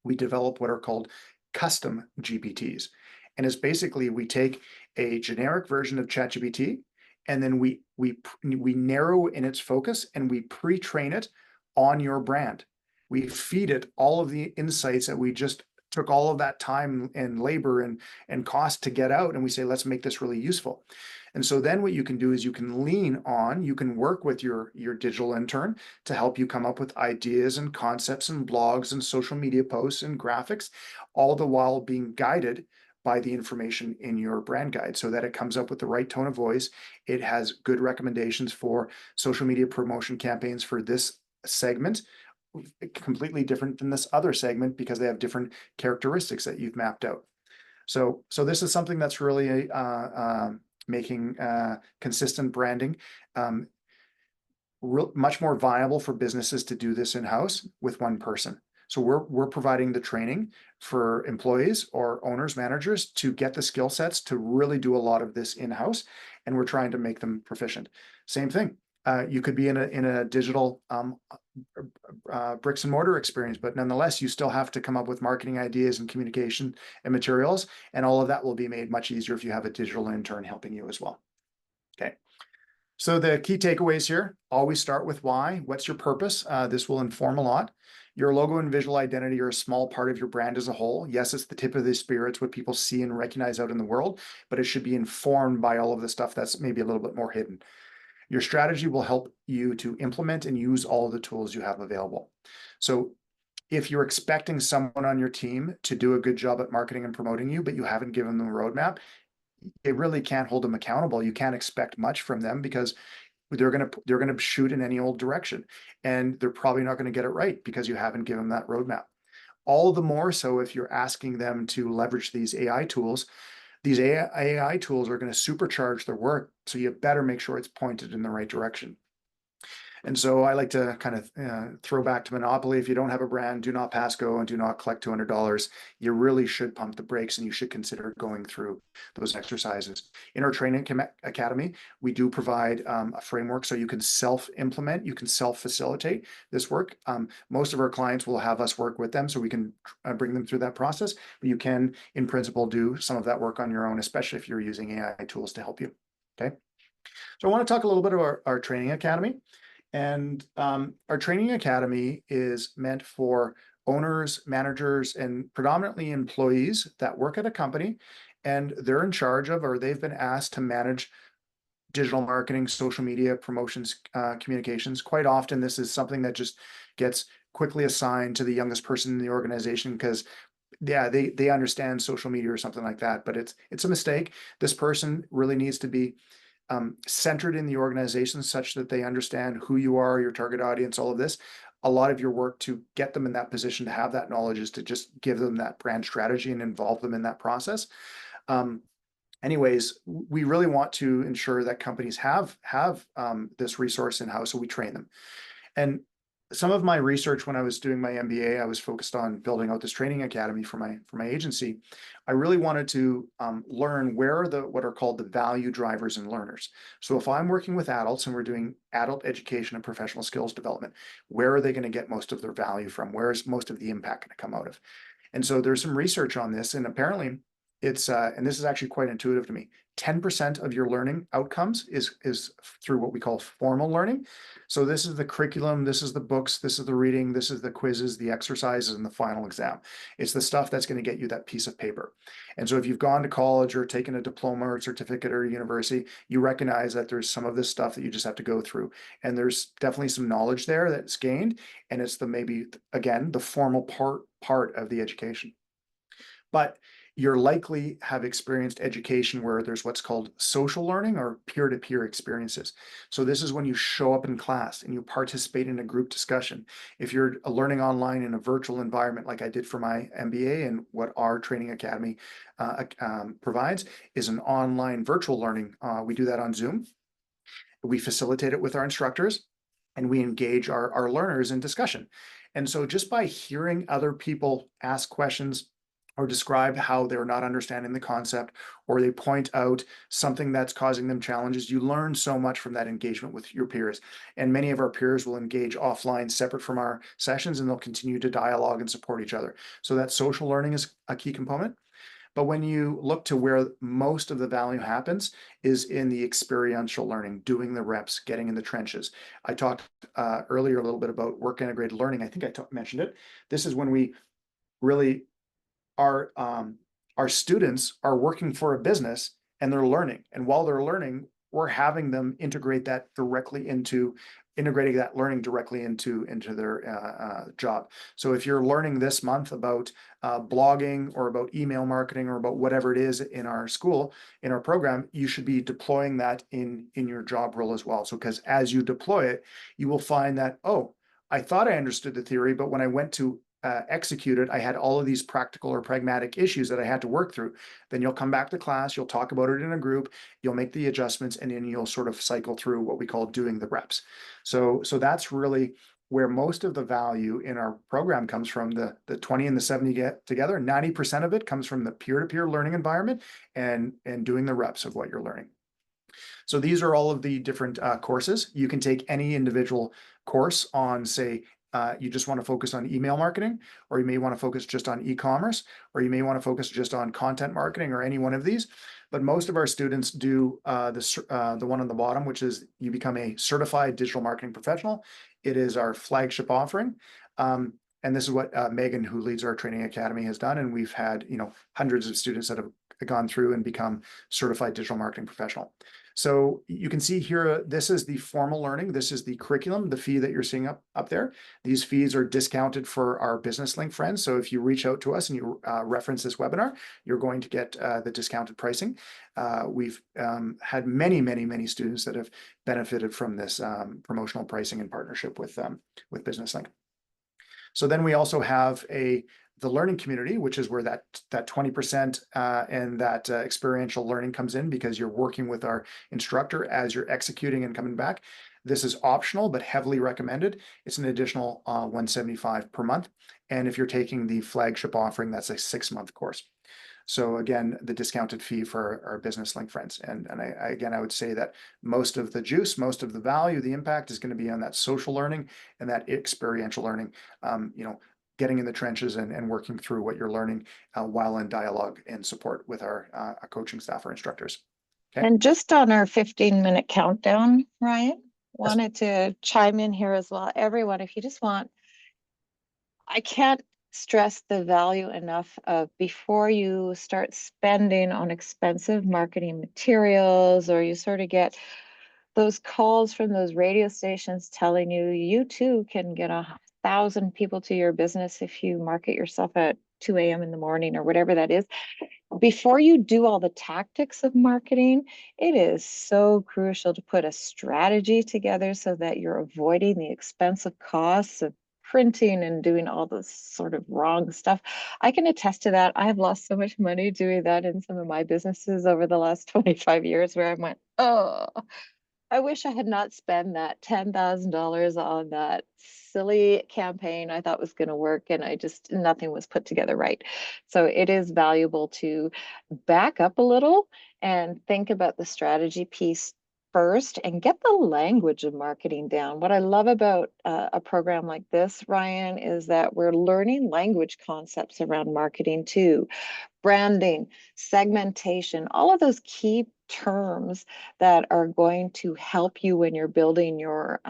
we develop what are called custom GPTs. And it's basically we take a generic version of ChatGPT, and then we narrow in its focus, and we pre-train it on your brand. We feed it all of the insights that we just took all of that time and labor and cost to get out, and we say, let's make this really useful. And so then what you can do is you can work with your digital intern to help you come up with ideas and concepts and blogs and social media posts and graphics, all the while being guided by the information in your brand guide so that it comes up with the right tone of voice. It has good recommendations for social media promotion campaigns for this segment, completely different than this other segment because they have different characteristics that you've mapped out. So this is something that's really making consistent branding much more viable for businesses to do this in-house with one person. So we're providing the training for employees or owners, managers to get the skill sets to really do a lot of this in-house, and we're trying to make them proficient. Same thing. You could be in a digital bricks and mortar experience, but nonetheless, you still have to come up with marketing ideas and communication and materials, and all of that will be made much easier if you have a digital intern helping you as well. Okay. So the key takeaways here, always start with why. What's your purpose? This will inform a lot. Your logo and visual identity are a small part of your brand as a whole. Yes, it's the tip of the spear. It's what people see and recognize out in the world, but it should be informed by all of the stuff that's maybe a little bit more hidden. Your strategy will help you to implement and use all of the tools you have available. So if you're expecting someone on your team to do a good job at marketing and promoting you, but you haven't given them a roadmap, it really can't hold them accountable. You can't expect much from them because they're gonna shoot in any old direction, and they're probably not gonna get it right because you haven't given them that roadmap. All the more so if you're asking them to leverage these AI tools. These AI tools are going to supercharge their work, so you better make sure it's pointed in the right direction. And so I like to kind of throw back to Monopoly. If you don't have a brand, do not pass go and do not collect $200. You really should pump the brakes and you should consider going through those exercises. In our training academy, we do provide a framework so you can self-implement, you can self-facilitate this work. Most of our clients will have us work with them so we can bring them through that process, but you can, in principle, do some of that work on your own, especially if you're using AI tools to help you. Okay. So I want to talk a little bit about our training academy. And our training academy is meant for owners, managers, and predominantly employees that work at a company, and they're in charge of, or they've been asked to manage digital marketing, social media, promotions, communications. Quite often, this is something that just gets quickly assigned to the youngest person in the organization because yeah, they understand social media or something like that, but it's a mistake. This person really needs to be centered in the organization such that they understand who you are, your target audience, all of this. A lot of your work to get them in that position to have that knowledge is to just give them that brand strategy and involve them in that process. Um, Anyways, we really want to ensure that companies have this resource in house, so we train them. And some of my research when I was doing my MBA, I was focused on building out this training academy for my agency. I really wanted to learn where are the what are called the value drivers and learners. So if I'm working with adults and we're doing adult education and professional skills development, where are they going to get most of their value from? Where is most of the impact going to come out of? And so there's some research on this, and apparently it's and this is actually quite intuitive to me. 10% of your learning outcomes is through what we call formal learning. So this is the curriculum, this is the books, this is the reading, this is the quizzes, the exercises, and the final exam. It's the stuff that's going to get you that piece of paper. And so if you've gone to college or taken a diploma or certificate or university, you recognize that there's some of this stuff that you just have to go through. And there's definitely some knowledge there that's gained. And it's the maybe again the formal part of the education. But you're likely have experienced education where there's what's called social learning or peer-to-peer experiences. So this is when you show up in class and you participate in a group discussion. If you're learning online in a virtual environment, like I did for my MBA, and what our training academy provides is an online virtual learning. We do that on Zoom. We facilitate it with our instructors and we engage our learners in discussion. And so just by hearing other people ask questions or describe how they're not understanding the concept, or they point out something that's causing them challenges, you learn so much from that engagement with your peers. And many of our peers will engage offline separate from our sessions, and they'll continue to dialogue and support each other. So that social learning is a key component. But when you look to where most of the value happens is in the experiential learning, doing the reps, getting in the trenches. I talked earlier a little bit about work integrated learning. I think I mentioned it. This is when we really our students are working for a business and they're learning. And while they're learning, we're having them integrating that learning directly into their job. So if you're learning this month about blogging or about email marketing or about whatever it is in our school, in our program, you should be deploying that in your job role as well. So because as you deploy it, you will find that, oh, I thought I understood the theory, but when I went to execute it, I had all of these practical or pragmatic issues that I had to work through. Then you'll come back to class, you'll talk about it in a group, you'll make the adjustments, and then you'll sort of cycle through what we call doing the reps. So that's really where most of the value in our program comes from. The 20 and the 70 get together, 90% of it comes from the peer-to-peer learning environment and doing the reps of what you're learning. So these are all of the different courses. You can take any individual course on, say, you just want to focus on email marketing, or you may want to focus just on e-commerce, or you may want to focus just on content marketing, or any one of these. but most of our students do the one on the bottom, which is you become a certified digital marketing professional. It is our flagship offering. And this is what Meghan, who leads our training academy, has done. And we've had, hundreds of students that have gone through and become certified digital marketing professional. So you can see here, this is the formal learning. This is the curriculum, the fee that you're seeing up there. These fees are discounted for our business link friends. So if you reach out to us and you reference this webinar, you're going to get the discounted pricing. We've had many, many, many students that have benefited from this promotional pricing in partnership with Business Link. So then we also have the learning community, which is where that 20% and that experiential learning comes in, because you're working with our instructor as you're executing and coming back. This is optional, but heavily recommended. It's an additional $175 per month. And if you're taking the flagship offering, that's a 6-month course. So again, the discounted fee for our business link friends. And I would say that most of the juice, most of the value, the impact is going to be on that social learning and that experiential learning, getting in the trenches and working through what you're learning while in dialogue and support with our coaching staff or instructors. Okay. And just on our 15-minute countdown, Ryan, Yes. wanted to chime in here as well. Everyone, if you just want, I can't stress the value enough of before you start spending on expensive marketing materials, or you sort of get those calls from those radio stations telling you you too can get 1,000 people to your business if you market yourself at 2 a.m. in the morning or whatever that is. Before you do all the tactics of marketing, it is so crucial to put a strategy together so that you're avoiding the expensive costs of printing and doing all this sort of wrong stuff. I can attest to that. I have lost so much money doing that in some of my businesses over the last 25 years where I went, oh, I wish I had not spent that $10,000 on that silly campaign I thought was going to work, and nothing was put together right. So it is valuable to back up a little and think about the strategy piece first and get the language of marketing down. What I love about a program like this, Ryan, is that we're learning language concepts around marketing too. Branding, segmentation, all of those key terms that are going to help you when you're building your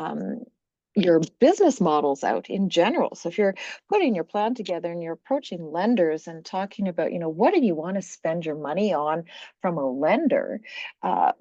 business models out in general. So if you're putting your plan together and you're approaching lenders and talking about, what do you want to spend your money on from a lender? A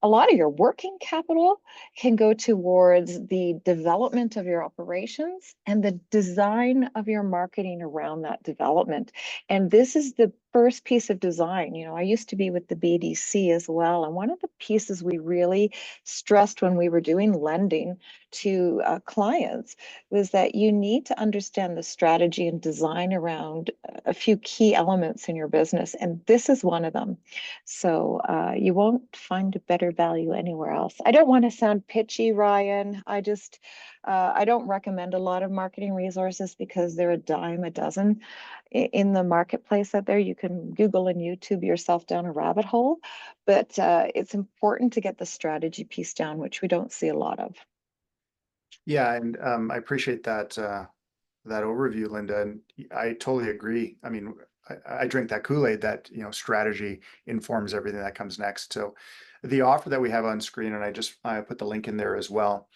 lot of your working capital can go towards the development of your operations and the design of your marketing around that development. And this is the first piece of design. I used to be with the BDC as well. And one of the pieces we really stressed when we were doing lending to clients was that you need to understand the strategy and design around a few key elements in your business. And this is one of them. So you won't find a better value anywhere else. I don't want to sound pitchy, Ryan. I don't recommend a lot of marketing resources because they're a dime a dozen in the marketplace out there. You can Google and YouTube yourself down a rabbit hole, but it's important to get the strategy piece down, which we don't see a lot of. Yeah, and I appreciate that overview, Linda, and I totally agree. I mean, I drink that Kool-Aid that strategy informs everything that comes next. So the offer that we have on screen, and I put the link in there as well.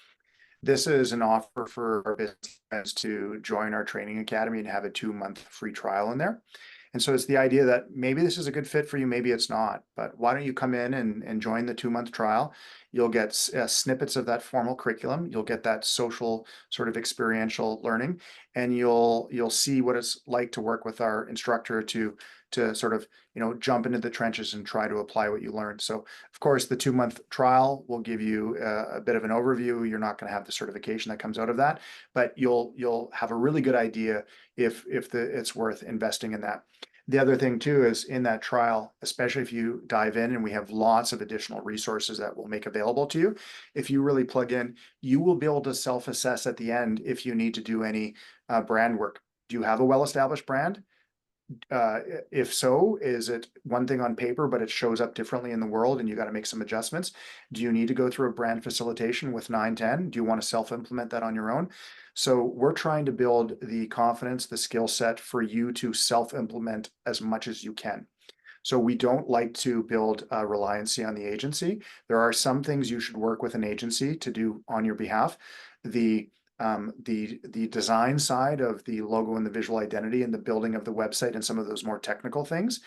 This is an offer for our business friends to join our training academy and have a 2-month free trial in there. And so it's the idea that maybe this is a good fit for you, maybe it's not, but why don't you come in and join the 2-month trial? You'll get snippets of that formal curriculum. You'll get that social sort of experiential learning, and you'll see what it's like to work with our instructor to sort of, jump into the trenches and try to apply what you learned. So of course, the 2-month trial will give you a bit of an overview. You're not going to have the certification that comes out of that, but you'll have a really good idea if it's worth investing in that. The other thing too is in that trial, especially if you dive in, and we have lots of additional resources that we'll make available to you. If you really plug in, you will be able to self-assess at the end if you need to do any brand work. Do you have a well-established brand? If so, is it one thing on paper, but it shows up differently in the world and you got to make some adjustments? Do you need to go through a brand facilitation with 910? Do you want to self-implement that on your own? So we're trying to build the confidence, the skill set for you to self-implement as much as you can. So we don't like to build a reliancy on the agency. There are some things you should work with an agency to do on your behalf. The design side of the logo and the visual identity and the building of the website and some of those more technical things,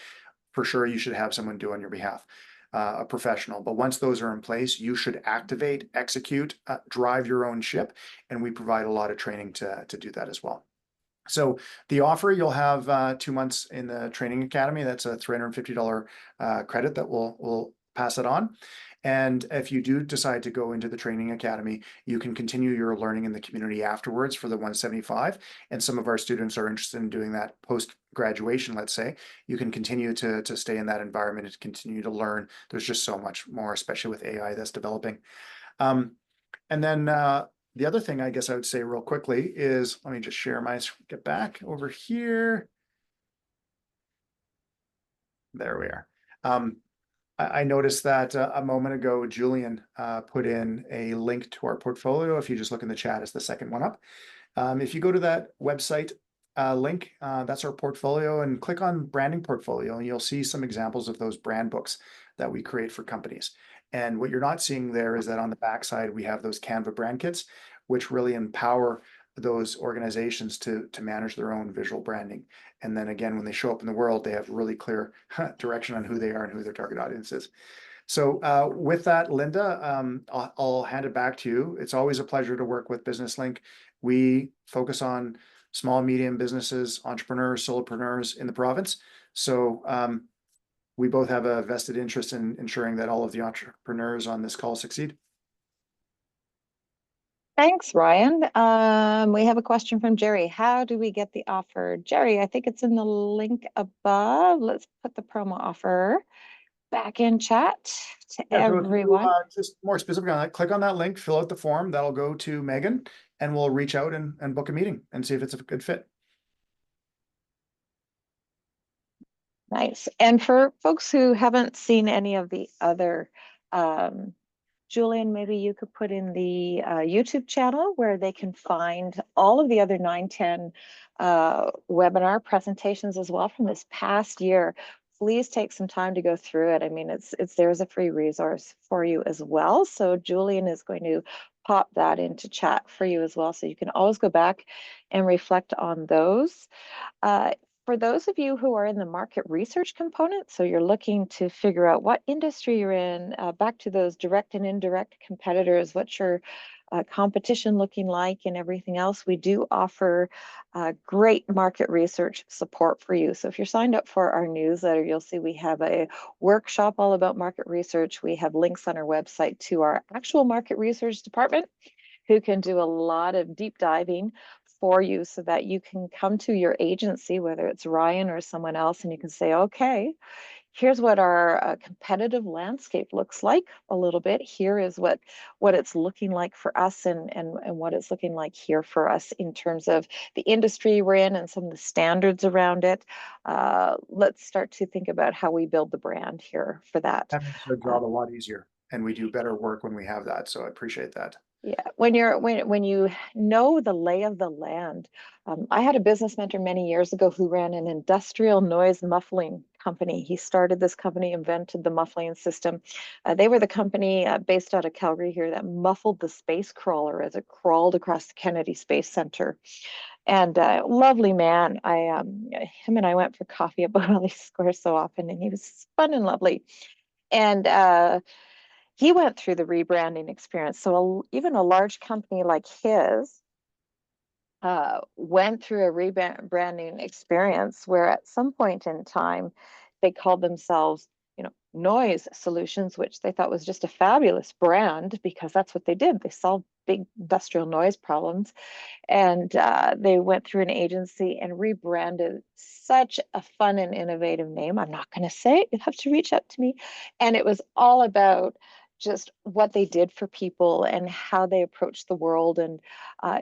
for sure you should have someone do on your behalf, a professional. But once those are in place, you should activate, execute, drive your own ship, and we provide a lot of training to do that as well. So the offer, you'll have 2 months in the training academy. That's a $350 credit that we'll pass it on. And if you do decide to go into the training academy, you can continue your learning in the community afterwards for the 175. And some of our students are interested in doing that post graduation, let's say. You can continue to stay in that environment and continue to learn. There's just so much more, especially with AI that's developing. And then the other thing I guess I would say real quickly is, let me just share my, get back over here. There we are. I noticed that a moment ago, Julian put in a link to our portfolio. If you just look in the chat, it's the second one up. If you go to that website link, that's our portfolio, and click on branding portfolio, and you'll see some examples of those brand books that we create for companies. And what you're not seeing there is that on the backside, we have those Canva brand kits, which really empower those organizations to manage their own visual branding. And then again, when they show up in the world, they have really clear direction on who they are and who their target audience is. So with that, Linda, I'll hand it back to you. It's always a pleasure to work with BusinessLink. We focus on small, medium businesses, entrepreneurs, solopreneurs in the province. So we both have a vested interest in ensuring that all of the entrepreneurs on this call succeed. Thanks, Ryan. We have a question from Jerry. How do we get the offer? Jerry, I think it's in the link above. Let's put the promo offer back in chat to Yeah, so if you everyone. just more specific on that, click on that link, fill out the form, that'll go to Meghan, and we'll reach out and book a meeting and see if it's a good fit. Nice. And for folks who haven't seen any of the other, Julian, maybe you could put in the YouTube channel where they can find all of the other 910 webinar presentations as well from this past year. Please take some time to go through it. I mean, it's there as a free resource for you as well. So Julian is going to pop that into chat for you as well. So you can always go back and reflect on those. For those of you who are in the market research component, so you're looking to figure out what industry you're in, back to those direct and indirect competitors, what's your competition looking like and everything else, we do offer great market research support for you. So if you're signed up for our newsletter, you'll see we have a workshop all about market research. We have links on our website to our actual market research department who can do a lot of deep diving for you so that you can come to your agency, whether it's Ryan or someone else, and you can say, okay, here's what our competitive landscape looks like a little bit. Here is what it's looking like for us and what it's looking like here for us in terms of the industry we're in and some of the standards around it. Let's start to think about how we build the brand here for that. That makes our job a lot easier, and we do better work when we have that. So I appreciate that. Yeah, when you know the lay of the land. I had a business mentor many years ago who ran an industrial noise muffling company. He started this company, invented the muffling system. They were the company based out of Calgary here that muffled the space crawler as it crawled across the Kennedy Space Center. And lovely man. Him and I went for coffee at Bonelli Square so often, and he was fun and lovely. And he went through the rebranding experience. So even a large company like his went through a rebranding experience where at some point in time they called themselves, Noise Solutions, which they thought was just a fabulous brand because that's what they did. They solved big industrial noise problems. And they went through an agency and rebranded such a fun and innovative name. I'm not going to say it. You'll have to reach out to me. And it was all about just what they did for people and how they approached the world. And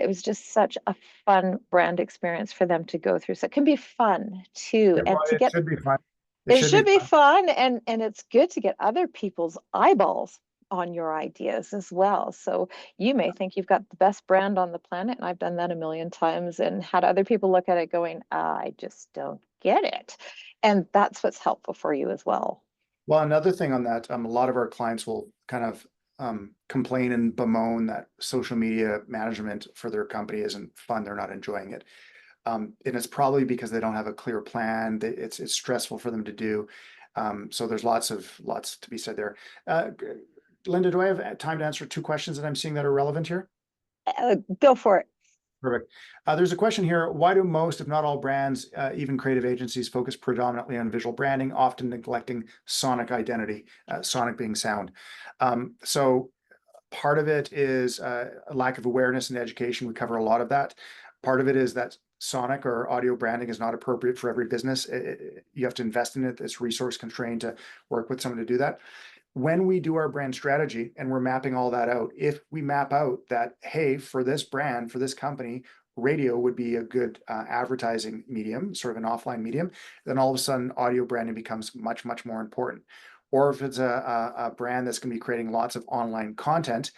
it was just such a fun brand experience for them to go through. So it can be fun too. Yeah, And well, to it get should be fun. It it should be should be fun. fun, and it's good to get other people's eyeballs on your ideas as well. So you may think you've got the best brand on the planet, and I've done that a million times and had other people look at it going, I just don't get it. And that's what's helpful for you as well. Well, another thing on that, a lot of our clients will kind of complain and bemoan that social media management for their company isn't fun. They're not enjoying it. And it's probably because they don't have a clear plan. It's stressful for them to do. So there's lots to be said there. Linda, do I have time to answer two questions that I'm seeing that are relevant here? Go for it. Perfect. There's a question here. Why do most, if not all brands, even creative agencies, focus predominantly on visual branding, often neglecting sonic identity, sonic being sound? So part of it is a lack of awareness and education. We cover a lot of that. Part of it is that sonic or audio branding is not appropriate for every business. You have to invest in it. It's resource constrained to work with someone to do that. When we do our brand strategy and we're mapping all that out, if we map out that, hey, for this brand, for this company, radio would be a good advertising medium, sort of an offline medium, then all of a sudden audio branding becomes much, much more important. Or if it's a brand that's going to be creating lots of online content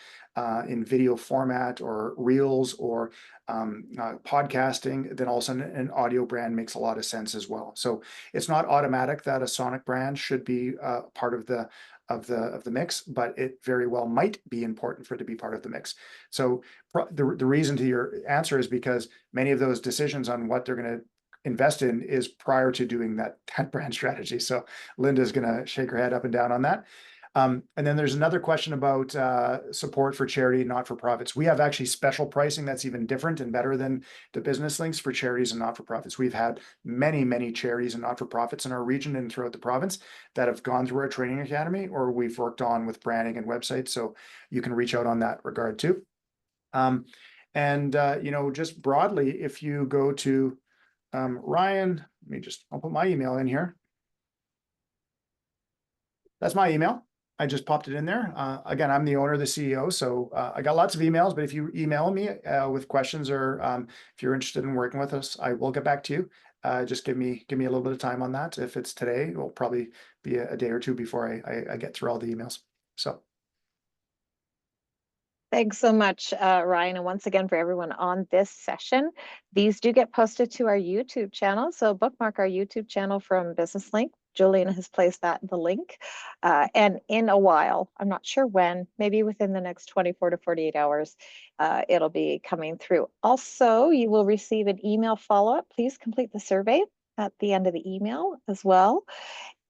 in video format or reels or podcasting, then all of a sudden an audio brand makes a lot of sense as well. So it's not automatic that a sonic brand should be part of the mix, but it very well might be important for it to be part of the mix. So the reason to your answer is because many of those decisions on what they're going to invest in is prior to doing that brand strategy. So Linda's going to shake her head up and down on that. And then there's another question about support for charity, not-for-profits. We have actually special pricing that's even different and better than the business links for charities and not-for-profits. We've had many, many charities and not-for-profits in our region and throughout the province that have gone through our training academy, or we've worked on with branding and websites. So you can reach out on that regard too. Just broadly, if you go to Ryan, I'll put my email in here. That's my email. I just popped it in there. Again, I'm the owner, the CEO, so I got lots of emails, but if you email me with questions or if you're interested in working with us, I will get back to you. Just give me a little bit of time on that. If it's today, it will probably be a day or two before I get through all the emails. So. Thanks so much, Ryan. And once again, for everyone on this session, these do get posted to our YouTube channel. So bookmark our YouTube channel from Business Link. Julian has placed that in the link. And in a while, I'm not sure when, maybe within the next 24 to 48 hours, it'll be coming through. Also, you will receive an email follow-up. Please complete the survey at the end of the email as well.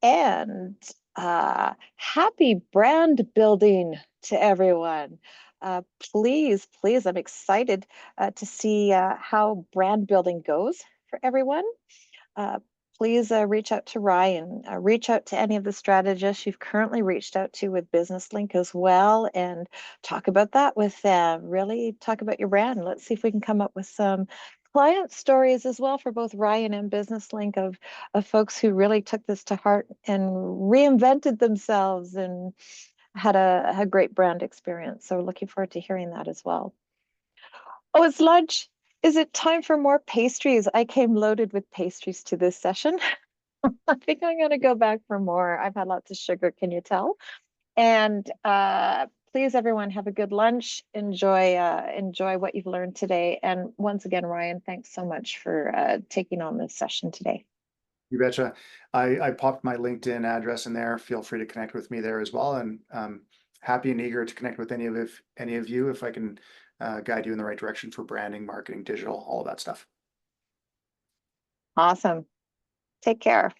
And happy brand building to everyone. Please, I'm excited to see how brand building goes for everyone. Please reach out to Ryan, reach out to any of the strategists you've currently reached out to with Business Link as well, and talk about that with them. Really talk about your brand. Let's see if we can come up with some client stories as well for both Ryan and Business Link of folks who really took this to heart and reinvented themselves and had a great brand experience. So we're looking forward to hearing that as well. Oh, it's lunch. Is it time for more pastries? I came loaded with pastries to this session. I think I'm going to go back for more. I've had lots of sugar, can you tell? And please, everyone, have a good lunch. Enjoy what you've learned today. And once again, Ryan, thanks so much for taking on this session today. You betcha. I popped my LinkedIn address in there. Feel free to connect with me there as well. And happy and eager to connect with any of you if I can guide you in the right direction for branding, marketing, digital, all of that stuff. Awesome. Take care.